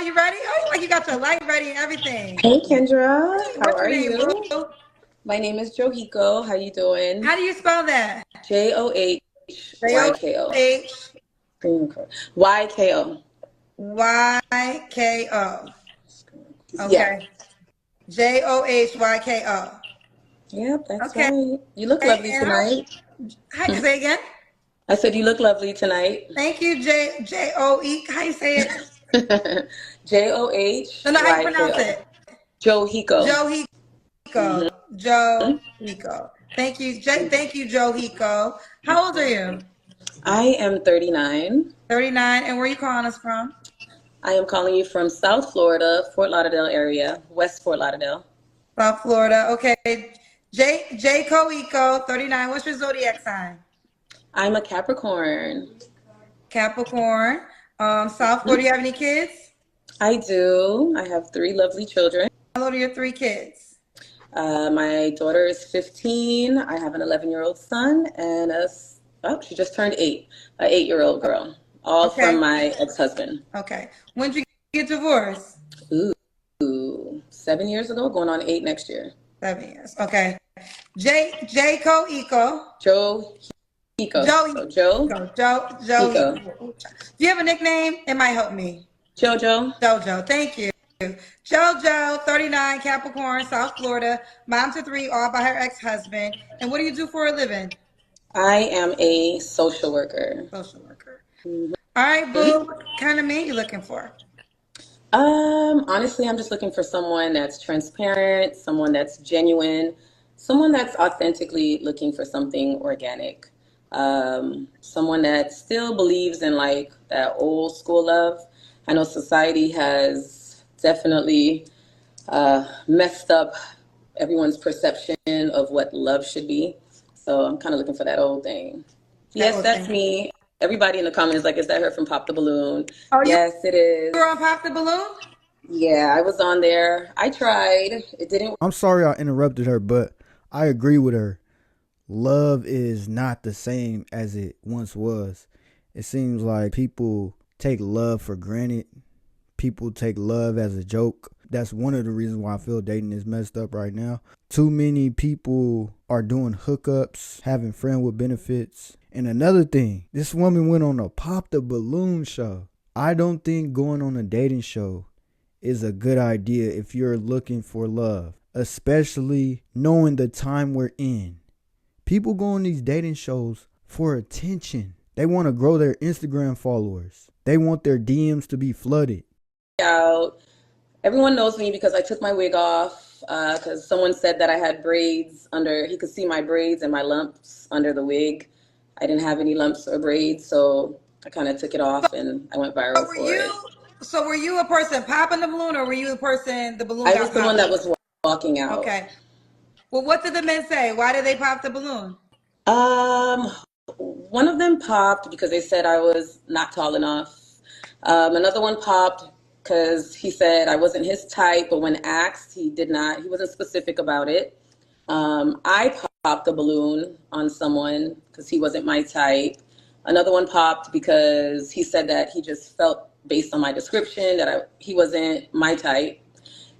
you ready? Oh, like you got your light ready and everything. Hey Kendra, how What's your are name, boo? you? My name is Johiko. How you doing? How do you spell that? Johyko. YKO. Johyko. Yeah. Okay. Johyko. Yep, that's Okay. right. You look lovely And how? tonight. Hi, say again. I said you look lovely tonight. Thank you, Joe. How you say it? No, no. How you pronounce Johyko. it? Johiko. Joe Mm-hmm. Hiko. Joe Hiko. Thank you, Thank you, Joe Hiko. How old are you? I am 39. 39. And where are you calling us from? I am calling you from South Florida, Fort Lauderdale area, West Fort Lauderdale. South Florida. Okay. J Coeco, 39. What's your zodiac sign? I'm a Capricorn. Capricorn. South Florida. Do you have any kids? I do. I have three lovely children. How old are your three kids? My daughter is 15. I have an 11-year-old son and she just turned 8, an 8-year-old girl, all from Okay. my ex-husband. Okay. When did you get divorced? Ooh, 7 years ago, going on 8 next year. 7 years. Okay. J Coeco. Joe Hiko. Joe So Joe Joe Hiko. Hiko. Do you have a nickname? It might help me. Jojo. Jojo. Thank you. Jojo, 39, Capricorn, South Florida, mom to three, all by her ex-husband. And what do you do for a living? I am a social worker. Social worker. All right, boo. What kind of man you looking for? Honestly, I'm just looking for someone that's transparent, someone that's genuine, someone that's authentically looking for something organic. Someone that still believes in like that old school love. I know society has definitely messed up everyone's perception of what love should be. So I'm kind of looking for that old thing. That Yes, old that's thing. me. Everybody in the comments is like, is that her from Pop the Balloon? Oh, you Yes, it were on is. Pop the Balloon? Yeah, I was on there. I tried. It didn't. I'm sorry I interrupted her, but I agree with her. Love is not the same as it once was. It seems like people take love for granted. People take love as a joke. That's one of the reasons why I feel dating is messed up right now. Too many people are doing hookups, having friend with benefits. And another thing, this woman went on a Pop the Balloon show. I don't think going on a dating show is a good idea if you're looking for love, especially knowing the time we're in. People go on these dating shows for attention. They want to grow their Instagram followers. They want their DMs to be flooded. Out. Everyone knows me because I took my wig off because someone said that I had braids under. He could see my braids and my lumps under the wig. I didn't have any lumps or braids, so I kind of took it off and I went So viral were for it. you so were you a person popping the balloon or were you a person the balloon I got was the one that popped? was walking out. Okay. Well, what did the men say? Why did they pop the balloon? Um, One of them popped because they said I was not tall enough. Another one popped because he said I wasn't his type, but when asked, he wasn't specific about it. I popped a balloon on someone because he wasn't my type. Another one popped because he said that he just felt based on my description that he wasn't my type.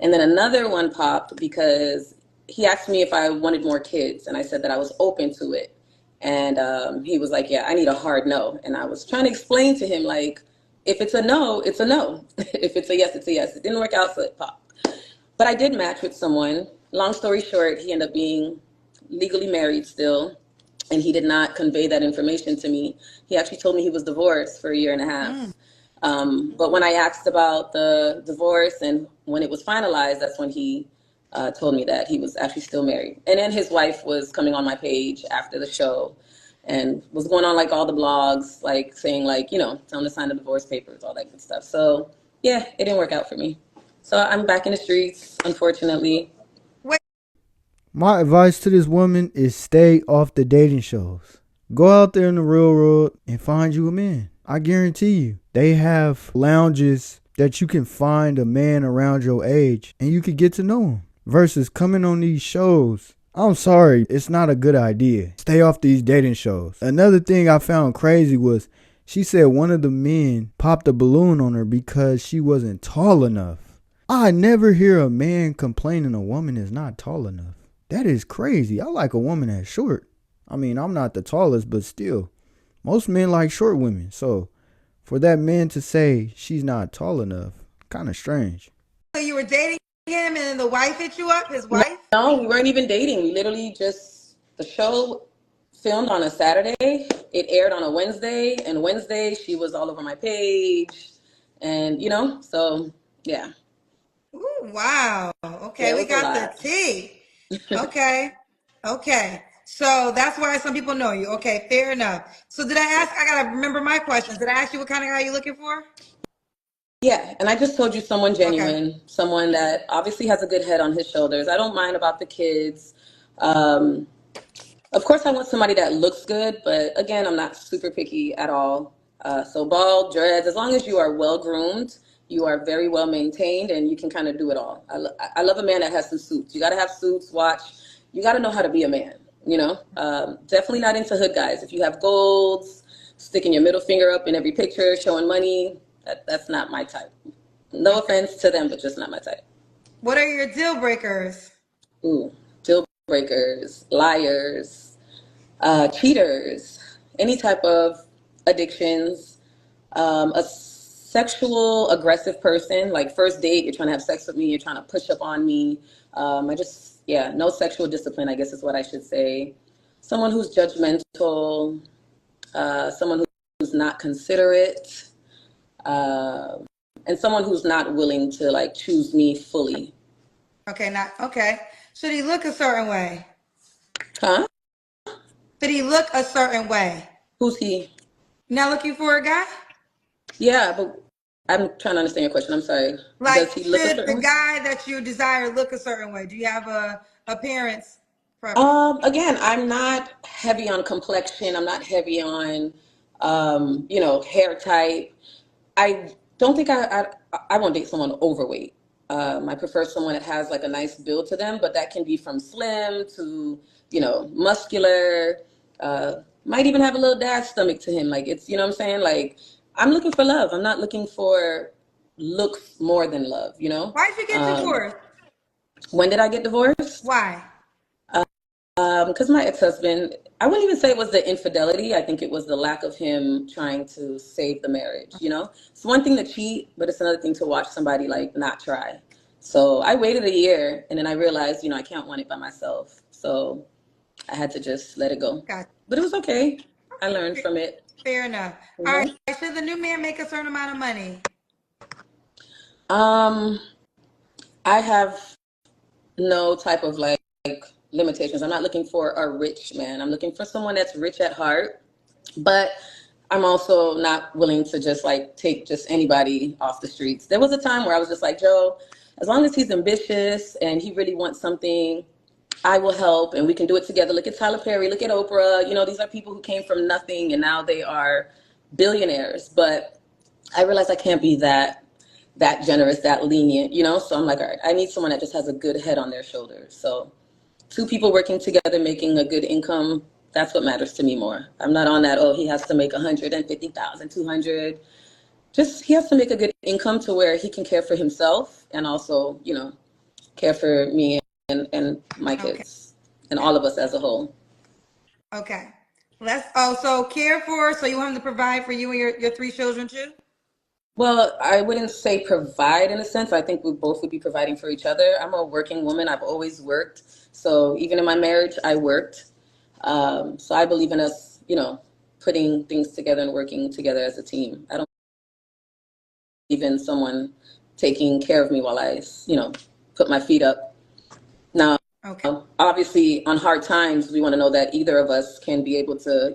And then another one popped because he asked me if I wanted more kids, and I said that I was open to it. And he was like, "Yeah, I need a hard no." And I was trying to explain to him, like, if it's a no, it's a no. If it's a yes, it's a yes. It didn't work out, so it popped. But I did match with someone. Long story short, he ended up being legally married still, and he did not convey that information to me. He actually told me he was divorced for a year and a half. But when I asked about the divorce and when it was finalized, that's when he told me that he was actually still married. And then his wife was coming on my page after the show and was going on like all the blogs, like saying like, tell him to sign the divorce papers, all that good stuff. So yeah, it didn't work out for me. So I'm back in the streets, unfortunately. Wait, My advice to this woman is stay off the dating shows. Go out there in the real world and find you a man. I guarantee you, they have lounges that you can find a man around your age and you could get to know him. Versus coming on these shows, I'm sorry, it's not a good idea. Stay off these dating shows. Another thing I found crazy was She said one of the men popped a balloon on her because she wasn't tall enough. I never hear a man complaining a woman is not tall enough. That is crazy. I like a woman that's short. I mean, I'm not the tallest, but still, most men like short women. So for that man to say she's not tall enough, kind of strange. So you were dating him and then the wife hit you up, his wife? No, we weren't even dating. We literally just, the show filmed on a Saturday. It aired on a Wednesday, and Wednesday she was all over my page. And, so yeah. Ooh, wow. Yeah, Okay, it we was a got the lot. tea. Okay. Okay. So that's why some people know you. Okay, fair enough. So did I ask? I gotta remember my questions. Did I ask you what kind of guy you're looking for? Yeah, and I just told you someone Okay. genuine, someone that obviously has a good head on his shoulders. I don't mind about the kids. Um, Of course, I want somebody that looks good, but again, I'm not super picky at all. So bald, dreads, as long as you are well groomed, you are very well maintained, and you can kind of do it all. I love a man that has some suits. You got to have suits, watch. You got to know how to be a man, Definitely not into hood guys. If you have golds, sticking your middle finger up in every picture, showing money, that's not my type. No Okay. offense to them, but just not my type. What are your deal breakers? Ooh, deal breakers, liars, cheaters, any type of addictions, a sexual aggressive person, like first date, you're trying to have sex with me, you're trying to push up on me. Yeah, no sexual discipline, I guess is what I should say. Someone who's judgmental, someone who's not considerate, uh, and someone who's not willing to like choose me fully. Okay, not okay. Should he look a certain way? Huh? Should he look a certain way? Who's he? Not looking for a guy? Yeah, but I'm trying to understand your question. I'm sorry. Like, Does he look a should the certain way? guy that you desire look a certain way? Do you have a appearance preference? Again, I'm not heavy on complexion. I'm not heavy on, hair type. I don't think I won't date someone overweight. I prefer someone that has like a nice build to them, but that can be from slim to, muscular. Might even have a little dad stomach to him. Like it's, you know what I'm saying? Like I'm looking for love. I'm not looking for looks more than love. Why did you get divorced? When did I get divorced? Why? Because my ex-husband, I wouldn't even say it was the infidelity. I think it was the lack of him trying to save the marriage. It's one thing to cheat, but it's another thing to watch somebody like not try. So I waited a year and then I realized, I can't want it by myself. So I had to just let it go. Got But it was okay. I learned from it. fair enough. All right. Mhm. Should the new man make a certain amount of money? Um, I have no type of like limitations. I'm not looking for a rich man. I'm looking for someone that's rich at heart, but I'm also not willing to just like take just anybody off the streets. There was a time where I was just like, Joe, as long as he's ambitious and he really wants something, I will help and we can do it together. Look at Tyler Perry, look at Oprah. These are people who came from nothing and now they are billionaires. But I realized I can't be that generous, that lenient. So I'm like, all right, I need someone that just has a good head on their shoulders. So two people working together, making a good income, that's what matters to me more. I'm not on that, oh, he has to make 150,000, 200. Just he has to make a good income to where he can care for himself and also, care for me and my Okay. kids and all of us as a whole. Okay. Let's also care for, so you want him to provide for you and your three children too? Well, I wouldn't say provide in a sense. I think we both would be providing for each other. I'm a working woman. I've always worked. So even in my marriage, I worked. So I believe in us, putting things together and working together as a team. I don't believe in someone taking care of me while I, put my feet up. Now, Okay. obviously, on hard times, we want to know that either of us can be able to,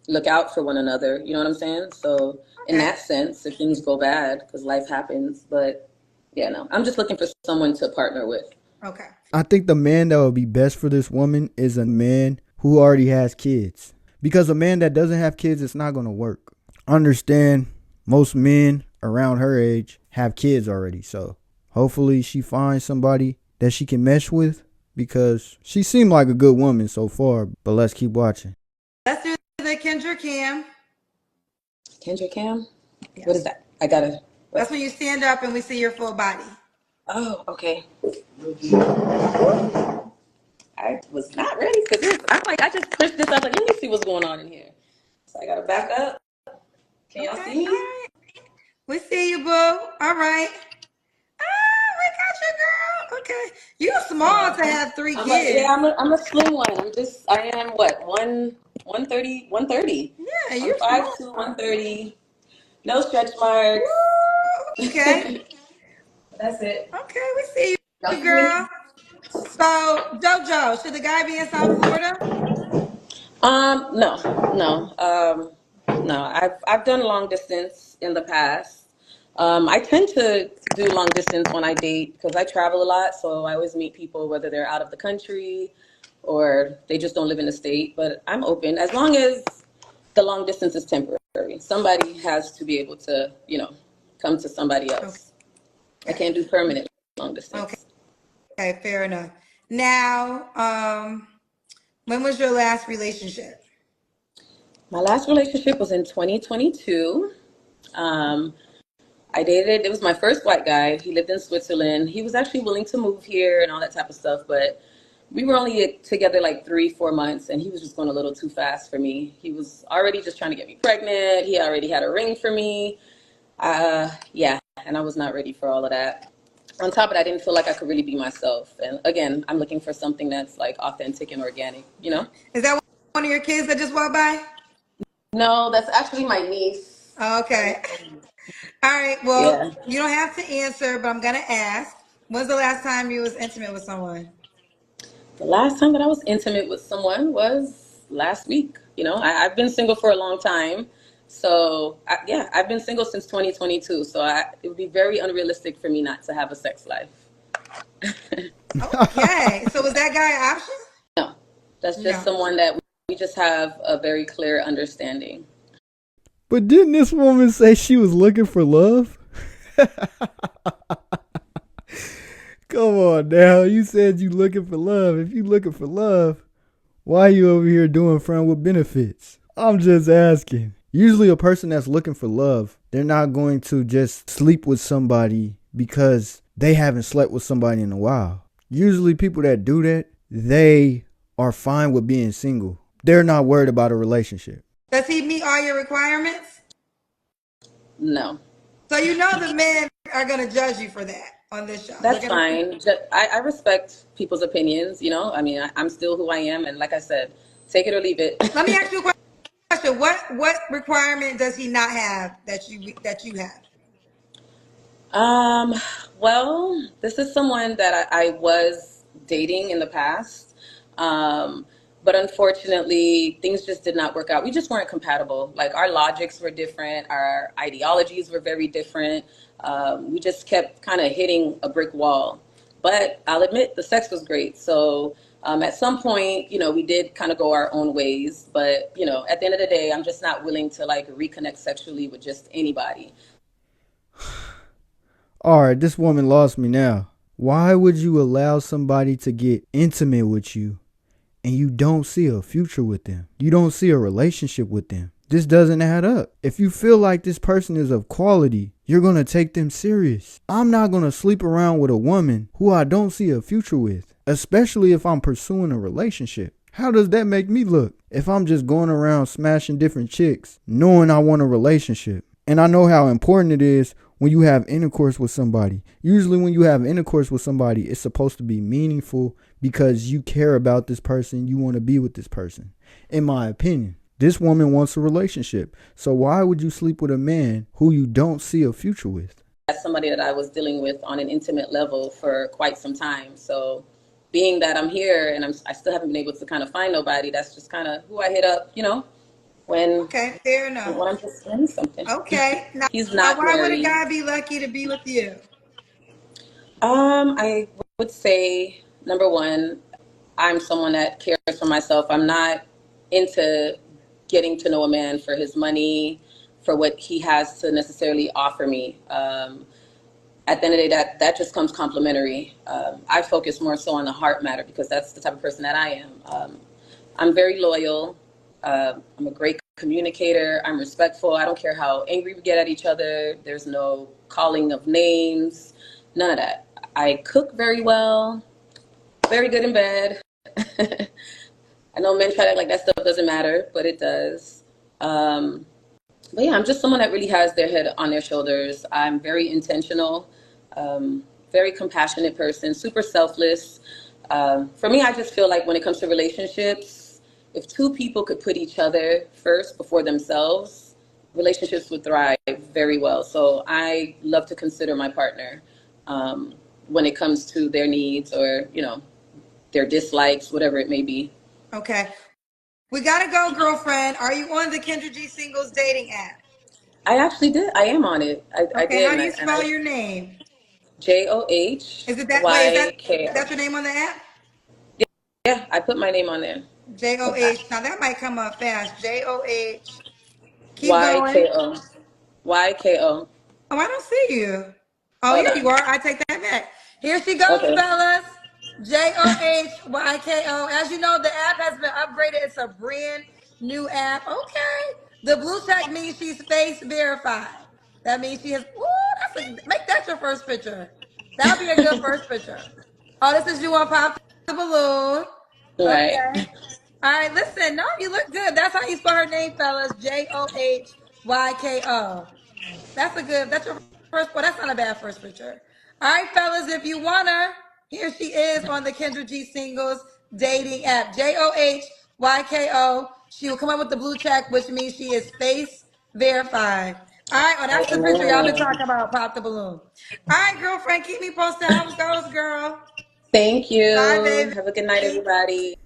look out for one another. You know what I'm saying? So, in Okay. that sense, if things go bad, because life happens, but yeah, no, I'm just looking for someone to partner with. Okay. I think the man that would be best for this woman is a man who already has kids. Because a man that doesn't have kids, it's not going to work. Understand, most men around her age have kids already. So hopefully she finds somebody that she can mesh with, because she seemed like a good woman so far. But let's keep watching. Let's do the Kendra Cam. Kendra Cam? Yes. What is that? I gotta. That's when you stand up and we see your full body. Oh, okay. I was not ready for this. I'm like, I just pushed this. I was like, let me see what's going on in here. So I gotta back up. Can y'all Okay, see all me? right. We see you, boo. All right. Ah, we got you, girl. Okay. You're small to have three kids. I'm a slim one. I am what, 130, 130. Yeah, I'm you're small. 5'2", 130. No stretch marks. Woo, okay. That's it. Okay, we see Y'all you, see me? girl. So, JoJo, should the guy be in South Florida? No, no, no. I've done long distance in the past. I tend to do long distance when I date because I travel a lot, so I always meet people whether they're out of the country or they just don't live in the state. But I'm open as long as the long distance is temporary. Somebody has to be able to, come to somebody else. I Okay. can't do permanent long Okay. distance. Okay, fair enough. Now, when was your last relationship? My last relationship was in 2022. Um, I dated, it was my first white guy. He lived in Switzerland. He was actually willing to move here and all that type of stuff, but we were only together like 3, 4 months, and he was just going a little too fast for me. He was already just trying to get me pregnant. He already had a ring for me. Yeah, and I was not ready for all of that. On top of that, I didn't feel like I could really be myself. And again, I'm looking for something that's like authentic and organic, you know? Is that one of your kids that just walked by? No, that's actually my niece. Oh, okay. All right. Well, Yeah. you don't have to answer, but I'm gonna ask. When's the last time you was intimate with someone? The last time that I was intimate with someone was last week. I've been single for a long time. So, yeah, I've been single since 2022. So it would be very unrealistic for me not to have a sex life. Okay. So was that guy an option? No, that's just No. someone that we just have a very clear understanding. But didn't this woman say she was looking for love? Come on now. You said you looking for love. If you looking for love, why are you over here doing friend with benefits? I'm just asking. Usually a person that's looking for love, they're not going to just sleep with somebody because they haven't slept with somebody in a while. Usually people that do that, they are fine with being single. They're not worried about a relationship. Does he meet all your requirements? No, So you know the men are gonna judge you for that on this show. They're that's gonna. fine. I respect people's opinions. I mean, I'm still who I am. And like I said, take it or leave it. Let me ask you a question. What requirement does he not have that you have? Um, well, this is someone that I was dating in the past. Um, but unfortunately, things just did not work out. We just weren't compatible. Like our logics were different, our ideologies were very different. We just kept kind of hitting a brick wall. But I'll admit the sex was great. So at some point, we did kind of go our own ways. But, at the end of the day, I'm just not willing to like reconnect sexually with just anybody. All right, this woman lost me now. Why would you allow somebody to get intimate with you and you don't see a future with them? You don't see a relationship with them. This doesn't add up. If you feel like this person is of quality, you're going to take them serious. I'm not going to sleep around with a woman who I don't see a future with, especially if I'm pursuing a relationship. How does that make me look if I'm just going around smashing different chicks knowing I want a relationship? And I know how important it is when you have intercourse with somebody. Usually when you have intercourse with somebody, it's supposed to be meaningful because you care about this person. You want to be with this person. In my opinion, this woman wants a relationship. So why would you sleep with a man who you don't see a future with? That's somebody that I was dealing with on an intimate level for quite some time. So being that I'm here and I still haven't been able to kind of find nobody, that's just kind of who I hit up, when Okay, fair enough. when I'm just doing something. Okay, now He's now not why would a married. guy be lucky to be with you? I would say number one, I'm someone that cares for myself. I'm not into getting to know a man for his money, for what he has to necessarily offer me. At the end of the day, that just comes complimentary. I focus more so on the heart matter because that's the type of person that I am. I'm very loyal. I'm a great communicator. I'm respectful. I don't care how angry we get at each other. There's no calling of names, none of that. I cook very well, very good in bed. I know men try to act like that stuff doesn't matter, but it does. Um, but yeah, I'm just someone that really has their head on their shoulders. I'm very intentional, very compassionate person, super selfless. For me, I just feel like when it comes to relationships, if two people could put each other first before themselves, relationships would thrive very well. So I love to consider my partner when it comes to their needs or, their dislikes, whatever it may be. Okay. We gotta go, girlfriend. Are you on the Kendra G Singles dating app? I actually did. I am on it. I Okay, did, how do and you spell I your name? Is it that wait, is that JoHYKO. that's your name on the app? Yeah, I put my name on there. JOH. Now that might come up fast. JOH. Keep going. YKO. YKO. Oh, I don't see you. Oh, Hold here you on. are. I take that back. Here she goes, Okay. fellas. JOHYKO. As you know, the app has been upgraded. It's a brand new app. Okay. The blue check means she's face verified. That means she has. Ooh, make that your first picture. That'll be a good first picture. Oh, this is you on Pop the Balloon. Right. Okay. All right, listen. No, you look good. That's how you spell her name, fellas. JOHYKO. That's your first, well, that's not a bad first picture. All right, fellas, if you want her, here she is on the Kendra G Singles dating app. JOHYKO. She will come up with the blue check, which means she is face verified. All right, well, that's the picture y'all been talking about, Pop the Balloon. All right, girlfriend, keep me posted how it goes, girl. Thank Bye, you. baby. Have a good night, everybody.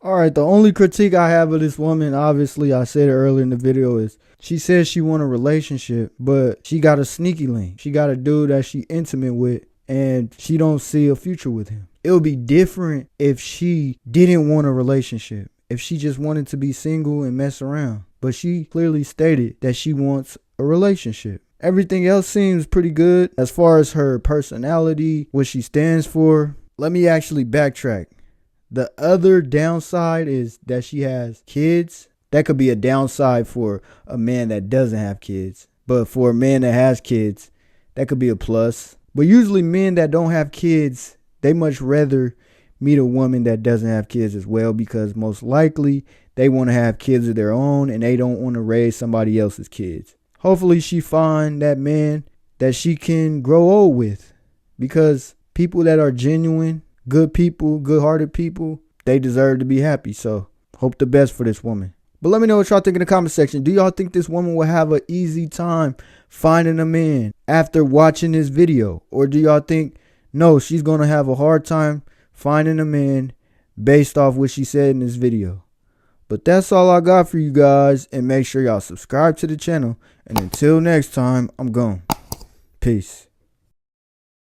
All right, the only critique I have of this woman, obviously, I said it earlier in the video, is she says she want a relationship, but she got a sneaky link. She got a dude that she intimate with, and she don't see a future with him. It would be different if she didn't want a relationship, if she just wanted to be single and mess around. But she clearly stated that she wants a relationship. Everything else seems pretty good as far as her personality, what she stands for. Let me actually backtrack. The other downside is that she has kids. That could be a downside for a man that doesn't have kids. But for a man that has kids, that could be a plus. But usually men that don't have kids, they much rather meet a woman that doesn't have kids as well, because most likely they want to have kids of their own and they don't want to raise somebody else's kids. Hopefully she find that man that she can grow old with, because people that are genuine, good people, good-hearted people, they deserve to be happy. So hope the best for this woman. But let me know what y'all think in the comment section. Do y'all think this woman will have an easy time finding a man after watching this video? Or do y'all think, no, she's going to have a hard time finding a man based off what she said in this video? But that's all I got for you guys. And make sure y'all subscribe to the channel. And until next time, I'm gone. Peace.